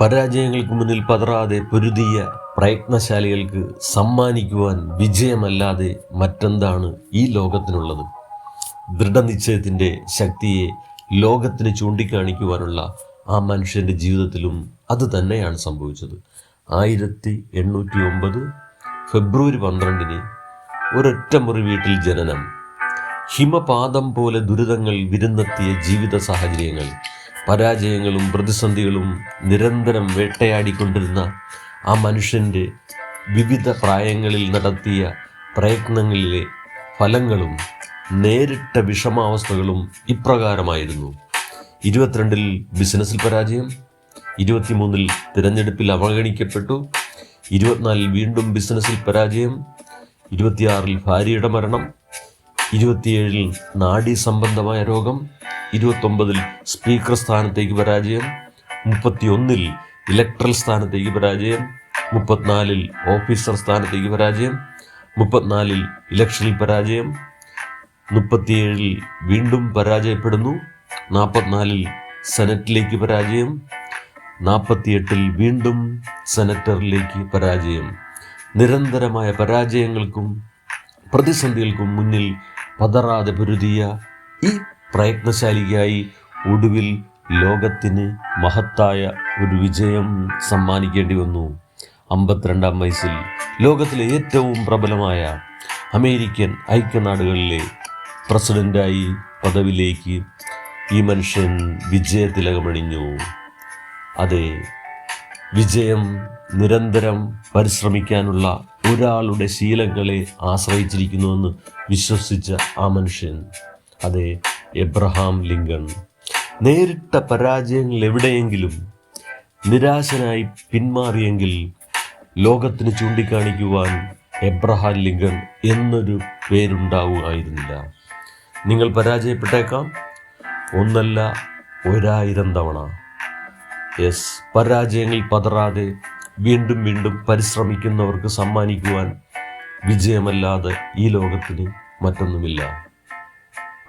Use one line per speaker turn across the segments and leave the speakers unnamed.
പരാജയങ്ങൾക്ക് മുന്നിൽ പതറാതെ പൊരുതിയ പ്രയത്നശാലികൾക്ക് സമ്മാനിക്കുവാൻ വിജയമല്ലാതെ മറ്റെന്താണ് ഈ ലോകത്തിനുള്ളത്? ദൃഢനിശ്ചയത്തിൻ്റെ ശക്തിയെ ലോകത്തിന് ചൂണ്ടിക്കാണിക്കുവാനുള്ള ആ മനുഷ്യൻ്റെ ജീവിതത്തിലും അത് തന്നെയാണ് സംഭവിച്ചത്. 1809 ഫെബ്രുവരി 12 ഒരൊറ്റ മുറി വീട്ടിൽ ജനനം, ഹിമപാതം പോലെ ദുരിതങ്ങൾ വിരുന്നെത്തിയ ജീവിത സാഹചര്യങ്ങൾ, പരാജയങ്ങളും പ്രതിസന്ധികളും നിരന്തരം വേട്ടയാടിക്കൊണ്ടിരുന്ന ആ മനുഷ്യൻ്റെ വിവിധ പ്രായങ്ങളിൽ നടത്തിയ പ്രയത്നങ്ങളിലെ ഫലങ്ങളും നേരിട്ട വിഷമാവസ്ഥകളും ഇപ്രകാരമായിരുന്നു. 22 ബിസിനസ്സിൽ പരാജയം, 23 തിരഞ്ഞെടുപ്പിൽ അവഗണിക്കപ്പെട്ടു, 24 വീണ്ടും ബിസിനസ്സിൽ പരാജയം, 26 ഭാര്യയുടെ മരണം, 27 നാഡീ സംബന്ധമായ രോഗം, 29 സ്പീക്കർ സ്ഥാനത്തേക്ക് പരാജയം, 31 ഇലക്ട്രൽ സ്ഥാനത്തേക്ക് പരാജയം, 34 ഓഫീസർ സ്ഥാനത്തേക്ക് പരാജയം, 34 ഇലക്ഷനിൽ പരാജയം, 37 വീണ്ടും പരാജയപ്പെടുന്നു, 44 സെനറ്റിലേക്ക് പരാജയം, 48 വീണ്ടും സെനറ്ററിലേക്ക് പരാജയം. നിരന്തരമായ പരാജയങ്ങൾക്കും പ്രതിസന്ധികൾക്കും മുന്നിൽ പതറാതെ പൊരുതിയ ഈ പ്രയത്നശാലിക്കായി ഒടുവിൽ ലോകത്തിന് മഹത്തായ ഒരു വിജയം സമ്മാനിക്കേണ്ടി വന്നു. 52-ാം വയസ്സിൽ ലോകത്തിലെ ഏറ്റവും പ്രബലമായ അമേരിക്കൻ ഐക്യനാടുകളിലെ പ്രസിഡൻ്റായി പദവിയിലേക്ക് ഈ മനുഷ്യൻ വിജയതിലകമണിഞ്ഞു. അതെ, വിജയം നിരന്തരം പരിശ്രമിക്കാനുള്ള ഒരാളുടെ ശീലങ്ങളെ ആശ്രയിച്ചിരിക്കുന്നുവെന്ന് വിശ്വസിച്ച ആ മനുഷ്യൻ, അതെ, എബ്രഹാം ലിങ്കൺ. നേരിട്ട പരാജയങ്ങൾ എവിടെയെങ്കിലും നിരാശനായി പിന്മാറിയെങ്കിൽ ലോകത്തിന് ചൂണ്ടിക്കാണിക്കുവാൻ എബ്രഹാം ലിങ്കൺ എന്നൊരു പേരുണ്ടാവുമായിരുന്നില്ല. നിങ്ങൾ പരാജയപ്പെട്ടേക്കാം, ഒന്നല്ല 1000 തവണ. പരാജയങ്ങൾ പതറാതെ വീണ്ടും വീണ്ടും പരിശ്രമിക്കുന്നവർക്ക് സമ്മാനിക്കുവാൻ വിജയമല്ലാതെ ഈ ലോകത്തിന് മറ്റൊന്നുമില്ല.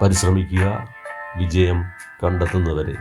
പരിശ്രമിക്കുക, വിജയം കണ്ടെത്തുന്നവരെ.